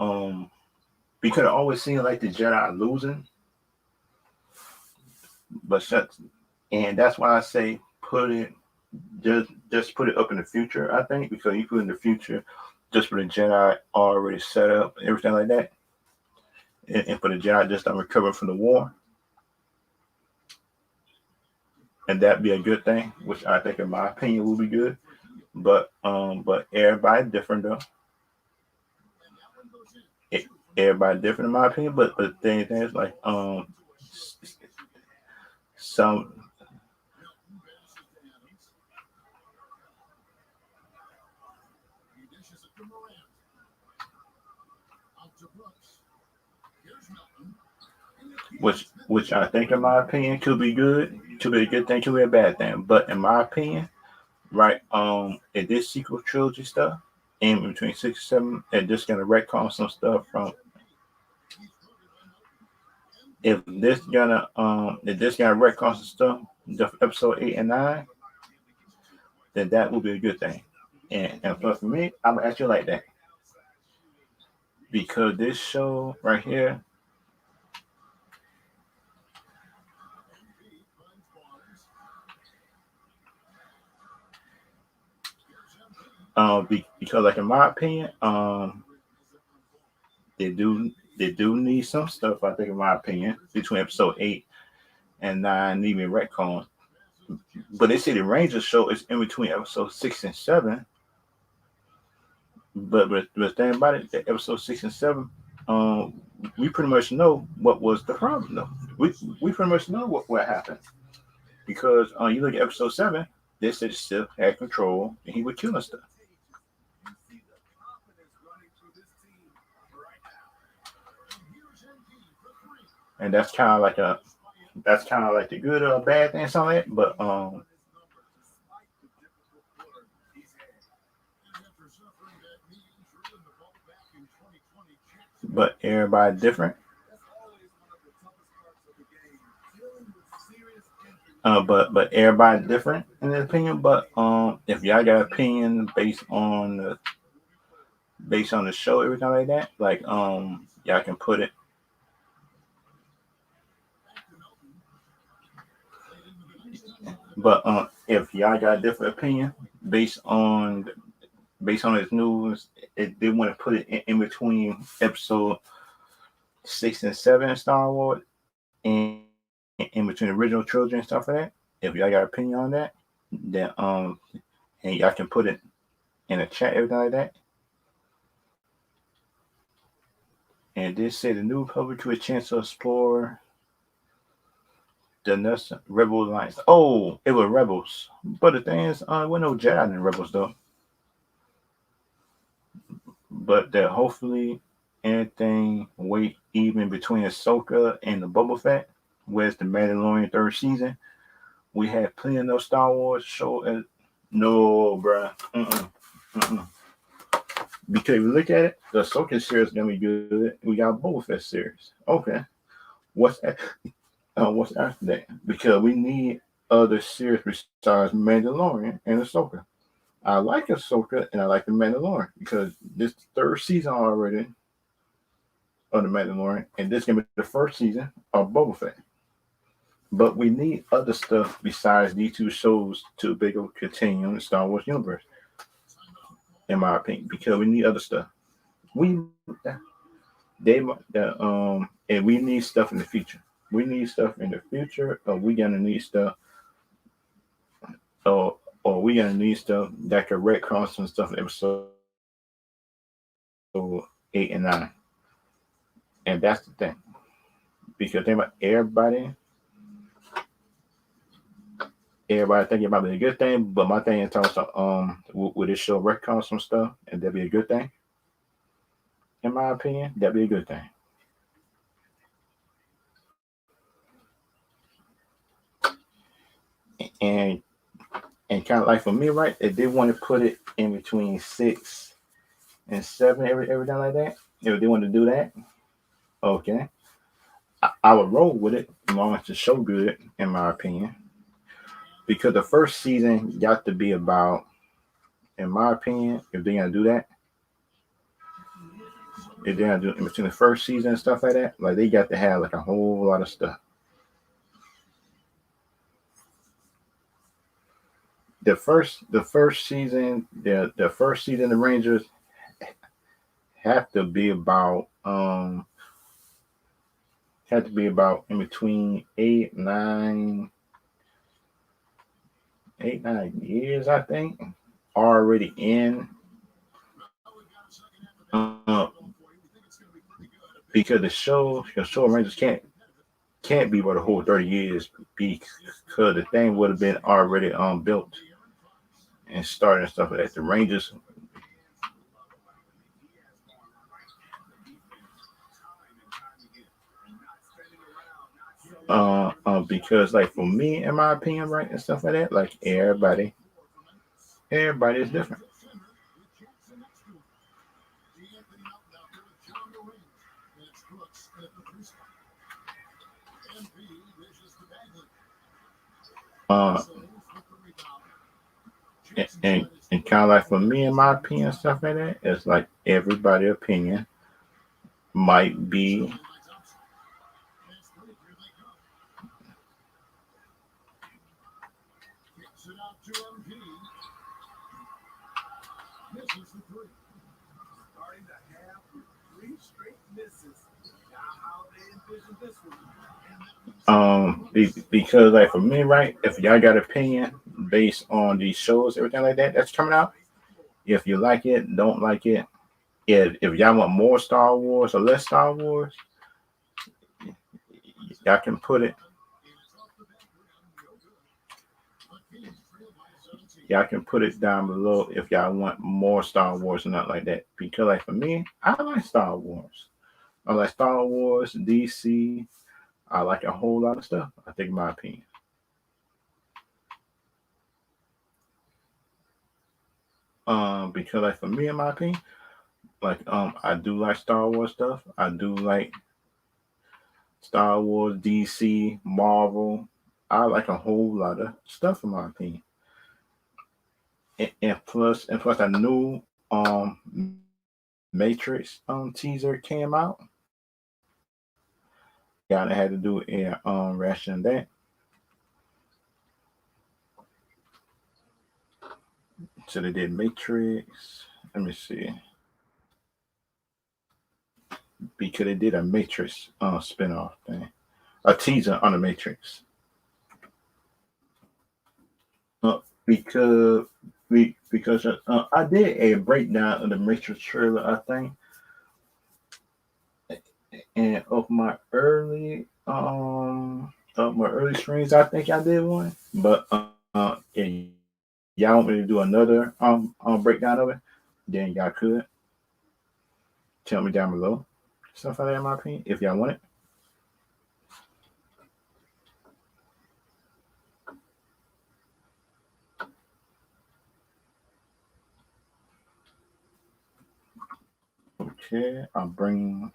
because it always seemed like the Jedi losing, but shut and that's why I say put it just put it up in the future. I think because you put in the future, just for the Jedi already set up everything like that, and for the Jedi just not recovering from the war, and that'd be a good thing, which I think, in my opinion, will be good. But everybody different though. E- Everybody different, in my opinion. But the thing is like some which I think, in my opinion, could be good. Could be a good thing, could be a bad thing. But in my opinion, right, if this sequel trilogy stuff in between 6 and 7, and just gonna retcon some stuff from if this gonna retcon some stuff, the episode 8 and 9, then that will be a good thing. And plus for me, I'm actually like that because this show right here, because like in my opinion, they do they do need some stuff. I think in my opinion between episode 8 and 9 needing retcon. But they say the Rangers show is in between episode 6 and 7. But the thing about it, that episode 6 and 7, um, we pretty much know what was the problem though. We pretty much know what happened because you look at episode 7, they said Sith had control and he would kill and stuff. And that's kind of like the good or bad thing, something like that. But everybody different. But everybody different in their opinion. But if y'all got opinion based on the show, everything like that, like y'all can put it. But if y'all got a different opinion based on this news, they want to put it in between episode 6 and 7 Star Wars and in between the original trilogy and stuff like that. If y'all got an opinion on that, then and y'all can put it in a chat, everything like that. And this said the new public to a chance to explore the next Rebel Alliance. Oh, it was Rebels. But the thing is, we're no Jedi in Rebels though. But that hopefully anything wait even between Ahsoka and the Boba Fett, where's the Mandalorian third season. We had plenty of no Star Wars show. No, bruh. Mm-mm. Because if you look at it, the Ahsoka series is gonna be good. We got Boba Fett series. Okay, what's that? What's after that? Because we need other series besides Mandalorian and Ahsoka. I like Ahsoka and I like the Mandalorian because this third season already of the Mandalorian, and this gonna be the first season of Boba Fett. But we need other stuff besides these two shows to be able to continue in the Star Wars universe, in my opinion, because we need other stuff. We and we need stuff in the future. We need stuff in the future, or we gonna need stuff, or we gonna need stuff that could retcon some stuff in episode 8 and 9, and that's the thing. Because think about everybody thinking about it a good thing, but my thing is also would this show retcon some stuff, and that'd be a good thing. In my opinion, that'd be a good thing. And kind of like for me, right? If they want to put it in between 6 and 7, everything like that, if they want to do that, okay, I would roll with it as long as the show good, in my opinion. Because the first season got to be about, in my opinion, if they're gonna do that, if they're gonna do in between the first season and stuff like that, like they got to have like a whole lot of stuff. The first season the Rangers have to be about had to be about in between 8 9 years, I think, already in because the show Rangers can't be for the whole 30 years because the thing would have been already built and started and stuff like that. The Rangers, Because like for me, in my opinion, right, and stuff like that, like everybody is different. Uh, and kind of like for me, in my opinion, stuff like that, it's like everybody' opinion might be because like for me, right, if y'all got opinion based on these shows, everything like that that's coming out, if you like it, don't like it, if y'all want more Star Wars or less Star Wars, y'all can put it. Y'all can put it down below if y'all want more Star Wars or not like that. Because like for me, I like Star Wars. I like Star Wars, DC. I like a whole lot of stuff. I think, in my opinion. Because like for me, in my opinion, like I do like Star Wars stuff. I do like Star Wars, DC, Marvel. I like a whole lot of stuff, in my opinion. And plus, I knew Matrix teaser came out. Y'all had to do a reaction to that. So they did Matrix. Let me see. Because they did a Matrix spinoff thing, a teaser on the Matrix. Because I did a breakdown of the Matrix trailer, I think, and of my early streams, I think I did one. But if y'all want me to do another breakdown of it, then y'all could tell me down below. Stuff like that, in my opinion, if y'all want it. Okay, I'm bringing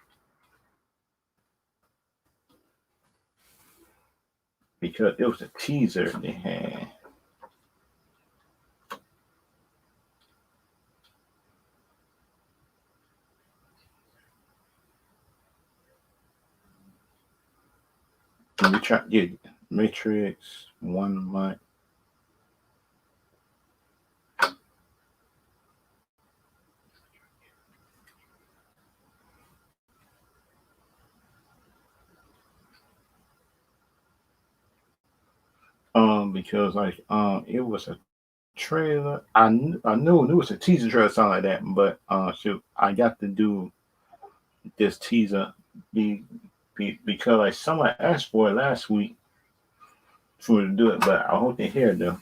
because it was a teaser they had. Let me try. Yeah, Matrix 1 month. Because like it was a trailer. I knew it was a teaser trailer, something like that. But shoot, I got to do this teaser be, because like someone asked for it last week for me to do it, but I hope they hear it though.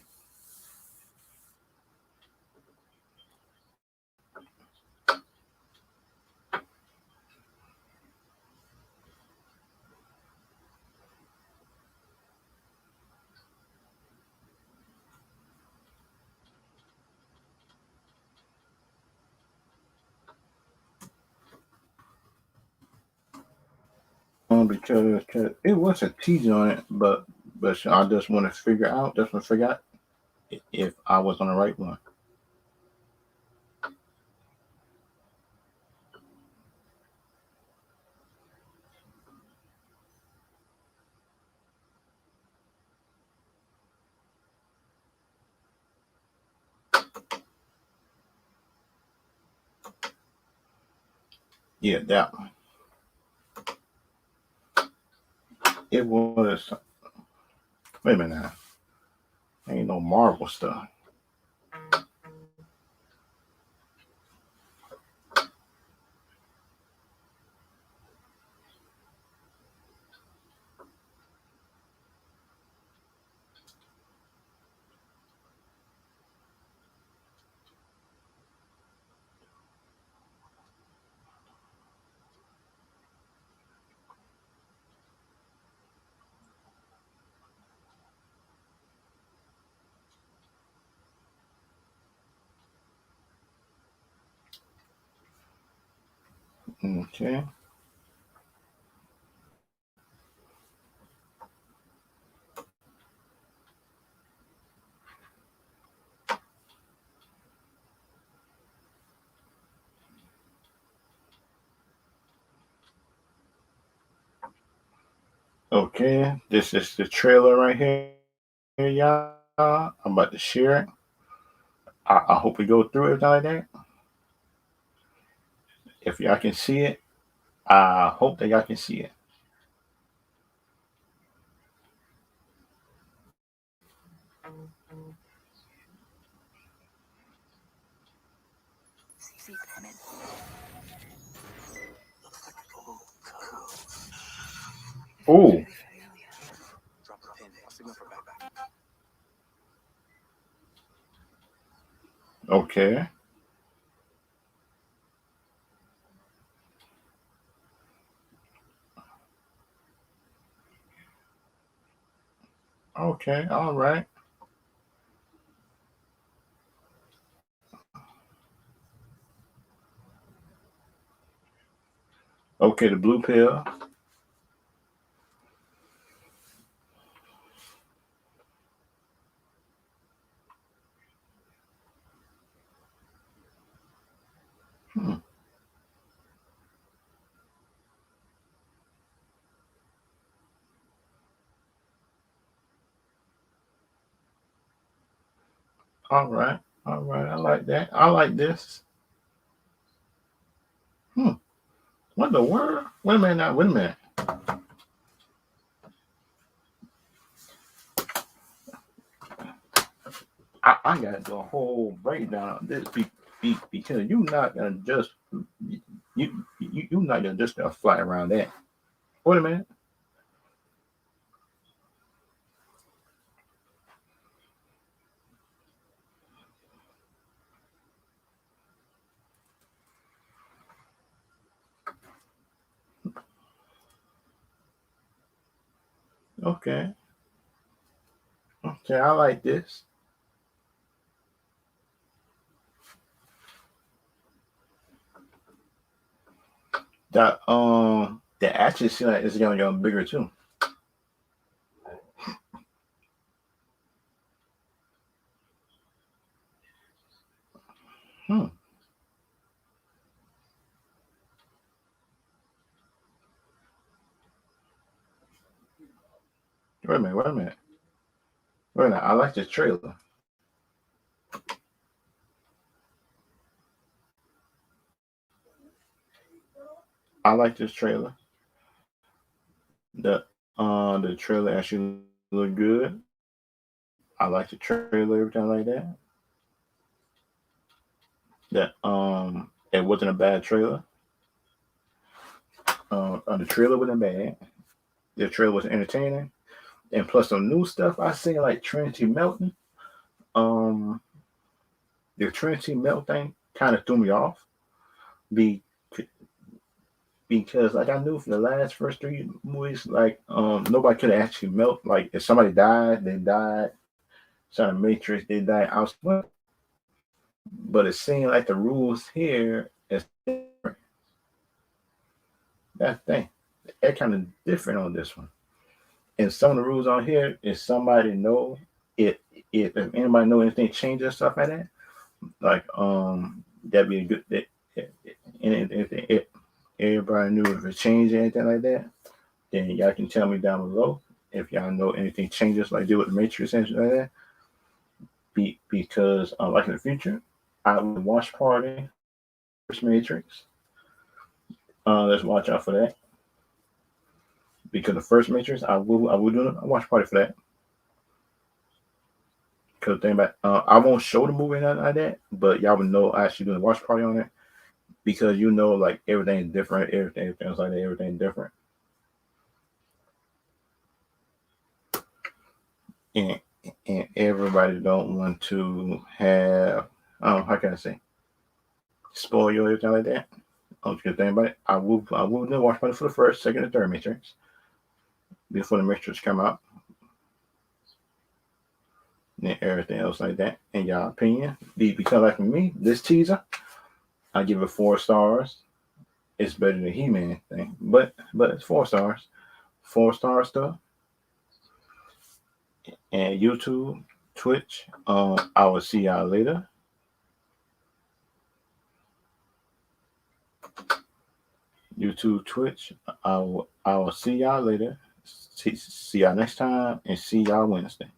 Because it was a teaser on it, but I just want to figure out if I was on the right one. Yeah, that one. It was. Wait a minute now. Ain't no Marvel stuff. Okay. Okay. This is the trailer right here, y'all. I'm about to share it. I hope we go through everything like that. If y'all can see it, I hope that y'all can see it. Oh, okay. Okay. All right. Okay. The blue pill. Hmm. All right. All right. I like that. I like this. Hmm. What the world? Wait a minute now. Wait a minute. I got to do a whole breakdown of this because you're not gonna just you not gonna just gonna fly around that. Wait a minute. Okay. Okay. I like this. That actually seems like it's gonna get bigger too. Hmm. Wait a minute. Wait a minute. Wait a minute. I like this trailer. I like this trailer. The trailer actually look good. I like the trailer, everything like that. That it wasn't a bad trailer. The trailer wasn't bad. The trailer was entertaining, and plus some new stuff I seen like Trinity melting. Um, the Trinity melt thing kind of threw me off be, because like I knew for the last first three movies, like nobody could actually melt. Like if somebody died, they died. Some Matrix, they died out. But it seemed like the rules here is different. That thing, they're kind of different on this one. And some of the rules on here is somebody know it. If anybody know anything changes stuff like that, like that'd be a good. And if everybody knew if it changed anything like that, then y'all can tell me down below if y'all know anything changes like do with the Matrix and like that. Because like in the future, I would watch party first Matrix. Let's watch out for that because the first Matrix, I will do a watch party for that. Because think about, I won't show the movie and nothing like that, but y'all would know I actually doing a watch party on it because you know like everything's different, everything's like that, everything's different, and and everybody don't want to have how can I say spoil you or everything like that. Because think about it, I will do a watch party for the first, second, and third Matrix before the Matrix come out and everything else like that. In your opinion, because like for me, this teaser, I give it 4 stars. it's better than He-Man thing. But it's 4 stars. 4 star stuff. And YouTube, Twitch. I will see y'all later. YouTube, Twitch. I will see y'all later. See y'all next time, and see y'all Wednesday.